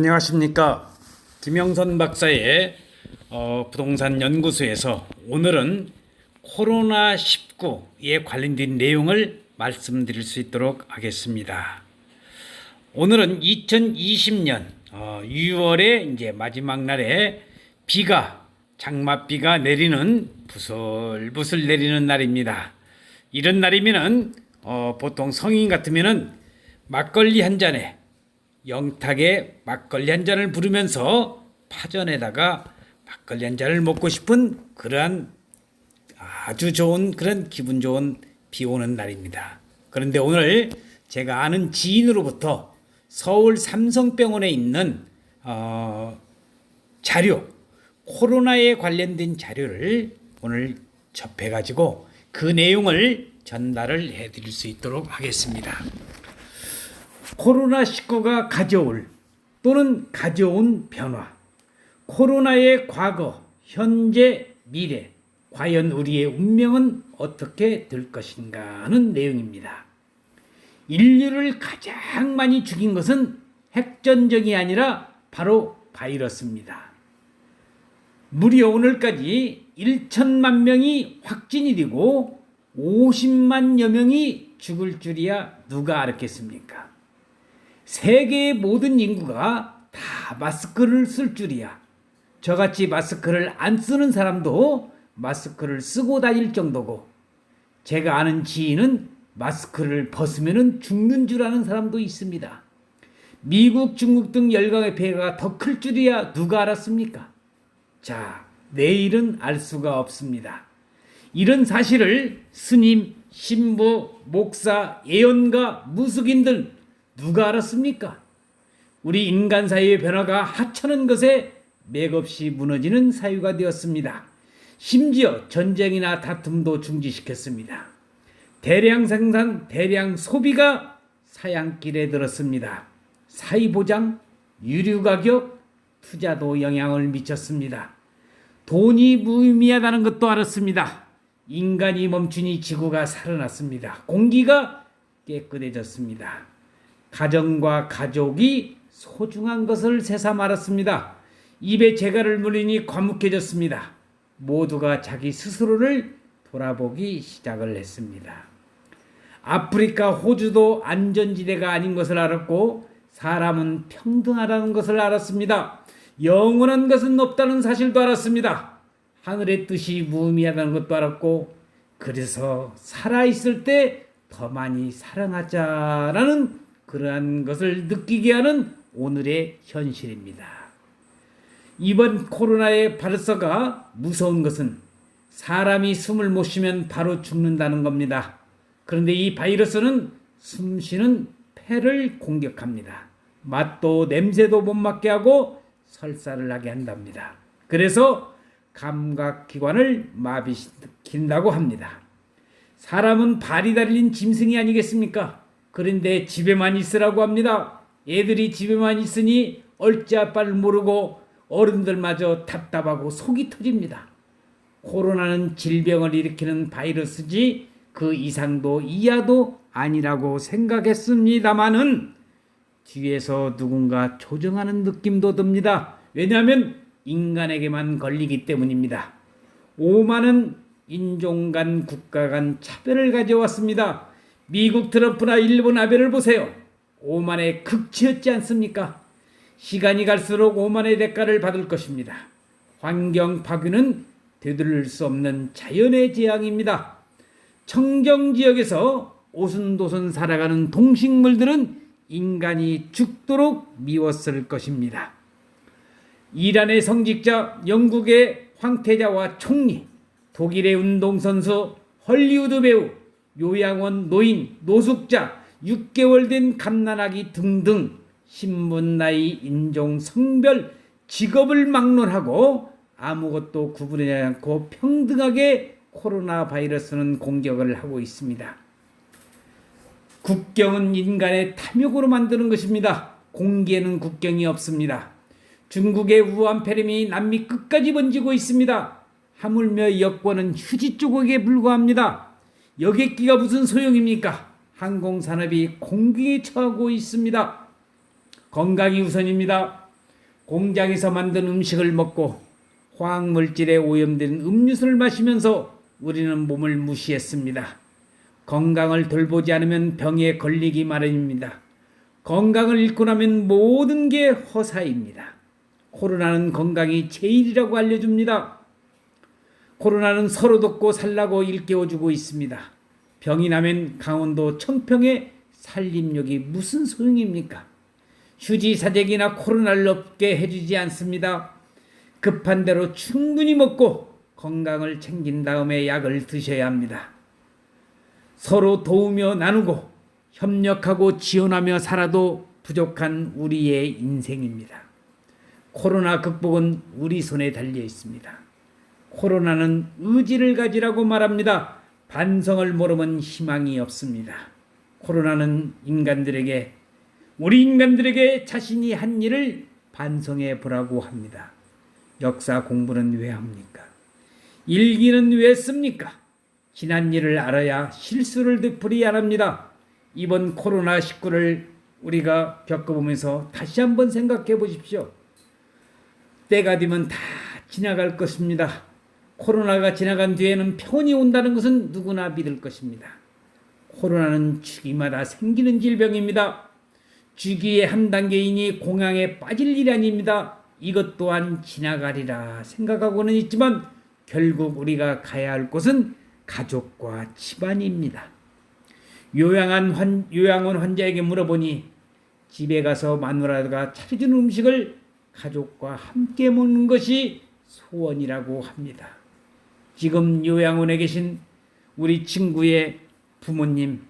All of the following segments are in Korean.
안녕하십니까. 김영선 박사의 부동산 연구소에서 오늘은 코로나19에 관련된 내용을 말씀드릴 수 있도록 하겠습니다. 오늘은 2020년 6월에 이제 마지막 날에 장맛비가 내리는 부슬부슬 내리는 날입니다. 이런 날이면은 보통 성인 같으면은 막걸리 한 잔에 영탁에 막걸리 한 잔을 부르면서 파전에다가 막걸리 한 잔을 먹고 싶은 그러한 아주 좋은 그런 기분 좋은 비 오는 날입니다. 그런데 오늘 제가 아는 지인으로부터 서울 삼성병원에 있는 자료, 코로나에 관련된 자료를 오늘 접해가지고 그 내용을 전달을 해드릴 수 있도록 하겠습니다. 코로나19가 가져올 또는 가져온 변화, 코로나의 과거, 현재, 미래, 과연 우리의 운명은 어떻게 될 것인가 하는 내용입니다. 인류를 가장 많이 죽인 것은 핵전쟁이 아니라 바로 바이러스입니다. 무려 오늘까지 1천만 명이 확진이 되고 50만여 명이 죽을 줄이야 누가 알았겠습니까? 세계의 모든 인구가 다 마스크를 쓸 줄이야. 저같이 마스크를 안 쓰는 사람도 마스크를 쓰고 다닐 정도고, 제가 아는 지인은 마스크를 벗으면 죽는 줄 아는 사람도 있습니다. 미국, 중국 등 열강의 폐해가 더 클 줄이야 누가 알았습니까? 자, 내일은 알 수가 없습니다. 이런 사실을 스님, 신부, 목사, 예언가, 무속인들 누가 알았습니까? 우리 인간 사회의 변화가 하찮은 것에 맥없이 무너지는 사유가 되었습니다. 심지어 전쟁이나 다툼도 중지시켰습니다. 대량 생산, 대량 소비가 사양길에 들었습니다. 사회보장, 유류가격, 투자도 영향을 미쳤습니다. 돈이 무의미하다는 것도 알았습니다. 인간이 멈추니 지구가 살아났습니다. 공기가 깨끗해졌습니다. 가정과 가족이 소중한 것을 새삼 알았습니다. 입에 재갈을 물리니 과묵해졌습니다. 모두가 자기 스스로를 돌아보기 시작을 했습니다. 아프리카, 호주도 안전지대가 아닌 것을 알았고, 사람은 평등하다는 것을 알았습니다. 영원한 것은 없다는 사실도 알았습니다. 하늘의 뜻이 무의미하다는 것도 알았고, 그래서 살아있을 때 더 많이 사랑하자라는 그러한 것을 느끼게 하는 오늘의 현실입니다. 이번 코로나의 발사가 무서운 것은 사람이 숨을 못 쉬면 바로 죽는다는 겁니다. 그런데 이 바이러스는 숨쉬는 폐를 공격합니다. 맛도 냄새도 못 맡게 하고 설사를 하게 한답니다. 그래서 감각기관을 마비시킨다고 합니다. 사람은 발이 달린 짐승이 아니겠습니까? 그런데 집에만 있으라고 합니다. 애들이 집에만 있으니 얼짜빨 모르고 어른들마저 답답하고 속이 터집니다. 코로나는 질병을 일으키는 바이러스지 그 이상도 이하도 아니라고 생각했습니다마는 뒤에서 누군가 조정하는 느낌도 듭니다. 왜냐하면 인간에게만 걸리기 때문입니다. 오만은 인종 간, 국가 간 차별을 가져왔습니다. 미국 트럼프나 일본 아베를 보세요. 오만의 극치였지 않습니까? 시간이 갈수록 오만의 대가를 받을 것입니다. 환경 파괴는 되돌릴 수 없는 자연의 재앙입니다. 청정지역에서 오순도순 살아가는 동식물들은 인간이 죽도록 미웠을 것입니다. 이란의 성직자, 영국의 황태자와 총리, 독일의 운동선수, 헐리우드 배우, 요양원 노인, 노숙자, 6개월 된 갓난아기 등등 신분, 나이, 인종, 성별, 직업을 막론하고 아무것도 구분하지 않고 평등하게 코로나 바이러스는 공격을 하고 있습니다. 국경은 인간의 탐욕으로 만드는 것입니다. 공기에는 국경이 없습니다. 중국의 우한폐렴이 남미 끝까지 번지고 있습니다. 하물며 여권은 휴지 조각에 불과합니다. 여객기가 무슨 소용입니까? 항공산업이 공기에 처하고 있습니다. 건강이 우선입니다. 공장에서 만든 음식을 먹고 화학물질에 오염된 음료수를 마시면서 우리는 몸을 무시했습니다. 건강을 돌보지 않으면 병에 걸리기 마련입니다. 건강을 잃고 나면 모든 게 허사입니다. 코로나는 건강이 제일이라고 알려줍니다. 코로나는 서로 돕고 살라고 일깨워주고 있습니다. 병이 나면 강원도 청평의 살림욕이 무슨 소용입니까? 휴지 사재기나 코로나를 없게 해주지 않습니다. 급한 대로 충분히 먹고 건강을 챙긴 다음에 약을 드셔야 합니다. 서로 도우며 나누고 협력하고 지원하며 살아도 부족한 우리의 인생입니다. 코로나 극복은 우리 손에 달려 있습니다. 코로나는 의지를 가지라고 말합니다. 반성을 모르면 희망이 없습니다. 코로나는 우리 인간들에게 자신이 한 일을 반성해 보라고 합니다. 역사 공부는 왜 합니까? 일기는 왜 씁니까? 지난 일을 알아야 실수를 되풀이 안 합니다. 이번 코로나19를 우리가 겪어보면서 다시 한번 생각해 보십시오. 때가 되면 다 지나갈 것입니다. 코로나가 지나간 뒤에는 평온이 온다는 것은 누구나 믿을 것입니다. 코로나는 주기마다 생기는 질병입니다. 주기의 한 단계이니 공황에 빠질 일이 아닙니다. 이것 또한 지나가리라 생각하고는 있지만 결국 우리가 가야 할 곳은 가족과 집안입니다. 요양원 환자에게 물어보니 집에 가서 마누라가 차려준 음식을 가족과 함께 먹는 것이 소원이라고 합니다. 지금 요양원에 계신 우리 친구의 부모님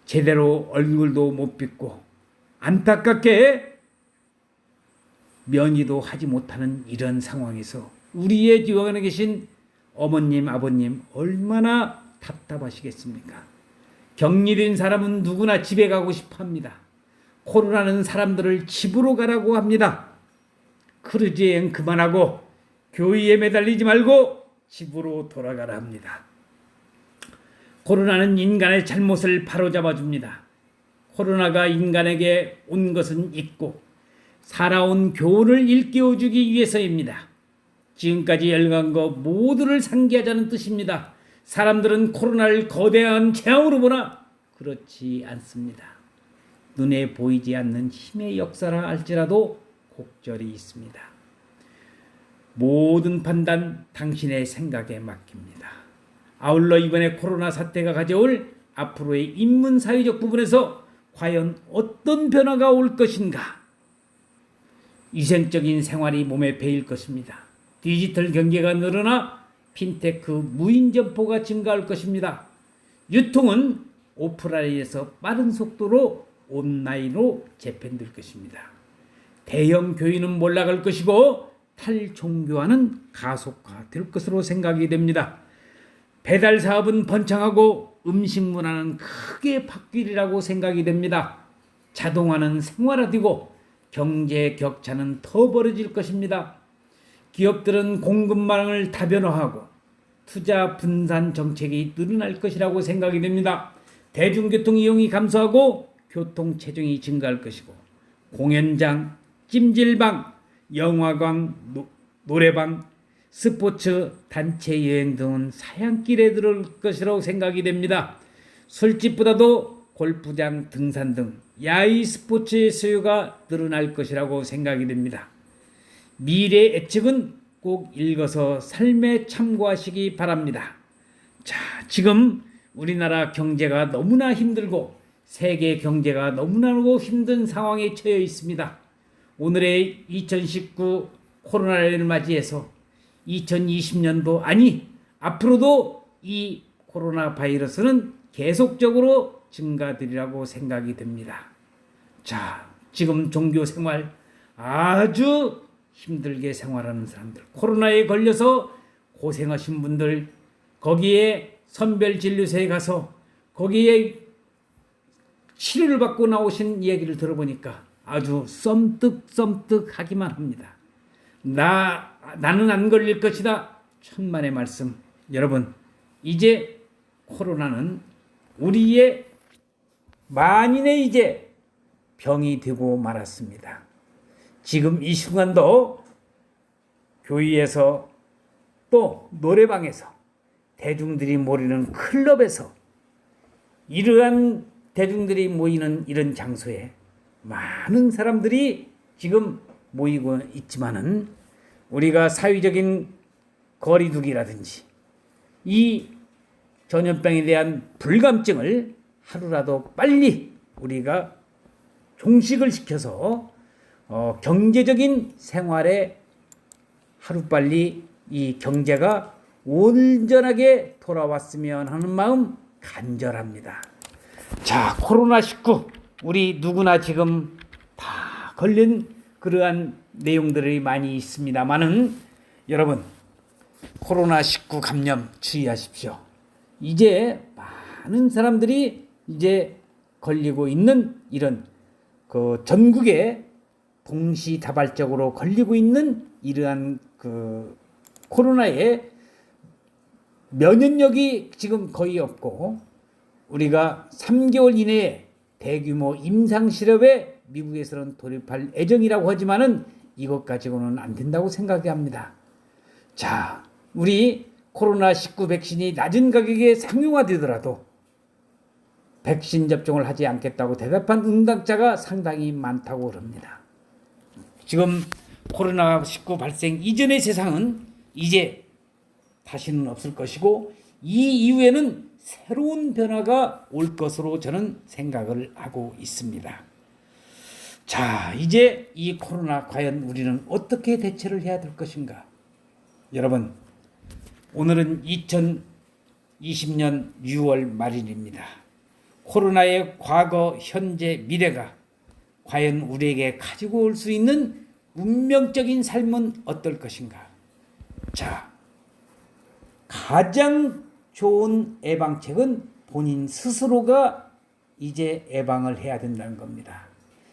제대로 얼굴도 못 뵙고 안타깝게 면회도 하지 못하는 이런 상황에서 우리의 요양원에 계신 어머님, 아버님 얼마나 답답하시겠습니까? 격리된 사람은 누구나 집에 가고 싶어 합니다. 코로나는 사람들을 집으로 가라고 합니다. 크루즈 여행 그만하고 교회에 매달리지 말고 집으로 돌아가라 합니다. 코로나는 인간의 잘못을 바로잡아 줍니다. 코로나가 인간에게 온 것은 있고 살아온 교훈을 일깨워주기 위해서입니다. 지금까지 열간 것 모두를 상기하자는 뜻입니다. 사람들은 코로나를 거대한 재앙으로 보나 그렇지 않습니다. 눈에 보이지 않는 힘의 역사라 할지라도 곡절이 있습니다. 모든 판단 당신의 생각에 맡깁니다. 아울러 이번에 코로나 사태가 가져올 앞으로의 인문사회적 부분에서 과연 어떤 변화가 올 것인가? 위생적인 생활이 몸에 배일 것입니다. 디지털 경제가 늘어나 핀테크 무인 점포가 증가할 것입니다. 유통은 오프라인에서 빠른 속도로 온라인으로 재편될 것입니다. 대형 교회는 몰락할 것이고 탈종교화는 가속화될 것으로 생각이 됩니다. 배달 사업은 번창하고 음식 문화는 크게 바뀌리라고 생각이 됩니다. 자동화는 생활화되고 경제 격차는 더 벌어질 것입니다. 기업들은 공급망을 다변화하고 투자 분산 정책이 늘어날 것이라고 생각이 됩니다. 대중교통 이용이 감소하고 교통 체증이 증가할 것이고 공연장, 찜질방, 영화관, 노래방, 스포츠, 단체 여행 등은 사양길에 들어올 것이라고 생각이 됩니다. 술집보다도 골프장, 등산 등 야외 스포츠의 수요가 늘어날 것이라고 생각이 됩니다. 미래 예측은 꼭 읽어서 삶에 참고하시기 바랍니다. 자, 지금 우리나라 경제가 너무나 힘들고 세계 경제가 너무나도 힘든 상황에 처해 있습니다. 오늘의 2019 코로나를 맞이해서 2020년도 아니 앞으로도 이 코로나 바이러스는 계속적으로 증가되리라고 생각이 됩니다. 자, 지금 종교 생활 아주 힘들게 생활하는 사람들, 코로나에 걸려서 고생하신 분들, 거기에 선별진료소에 가서 거기에 치료를 받고 나오신 이야기를 들어보니까 아주 썸뜩썸뜩하기만 합니다. 나는 안 걸릴 것이다. 천만의 말씀. 여러분, 이제 코로나는 우리의 만인의 이제 병이 되고 말았습니다. 지금 이 순간도 교회에서 또 노래방에서 대중들이 모이는 클럽에서 이러한 대중들이 모이는 이런 장소에 많은 사람들이 지금 모이고 있지만은 우리가 사회적인 거리두기라든지 이 전염병에 대한 불감증을 하루라도 빨리 우리가 종식을 시켜서 경제적인 생활에 하루빨리 이 경제가 온전하게 돌아왔으면 하는 마음 간절합니다. 자, 코로나19 우리 누구나 지금 다 걸린 그러한 내용들이 많이 있습니다만은 여러분 코로나19 감염 주의하십시오. 이제 많은 사람들이 이제 걸리고 있는 이런 그 전국에 동시다발적으로 걸리고 있는 이러한 그 코로나에 면역력이 지금 거의 없고 우리가 3개월 이내에 대규모 임상실험에 미국에서는 돌입할 예정이라고 하지만은 이것 가지고는 안 된다고 생각합니다. 자, 우리 코로나19 백신이 낮은 가격에 상용화되더라도 백신 접종을 하지 않겠다고 대답한 응답자가 상당히 많다고 그럽니다. 지금 코로나19 발생 이전의 세상은 이제 다시는 없을 것이고 이 이후에는 새로운 변화가 올 것으로 저는 생각을 하고 있습니다. 자, 이제 이 코로나 과연 우리는 어떻게 대처를 해야 될 것인가? 여러분, 오늘은 2020년 6월 말일입니다. 코로나의 과거, 현재, 미래가 과연 우리에게 가지고 올 수 있는 운명적인 삶은 어떨 것인가? 자, 가장 좋은 예방책은 본인 스스로가 이제 예방을 해야 된다는 겁니다.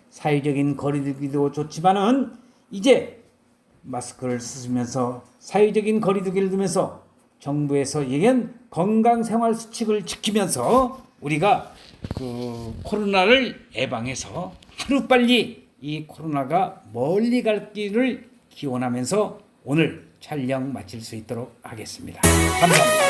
사회적인 거리두기도 좋지만은 이제 마스크를 쓰면서 사회적인 거리두기를 두면서 정부에서 얘기한 건강생활수칙을 지키면서 우리가 그 코로나를 예방해서 하루빨리 이 코로나가 멀리 갈 길을 기원하면서 오늘 촬영 마칠 수 있도록 하겠습니다. 감사합니다.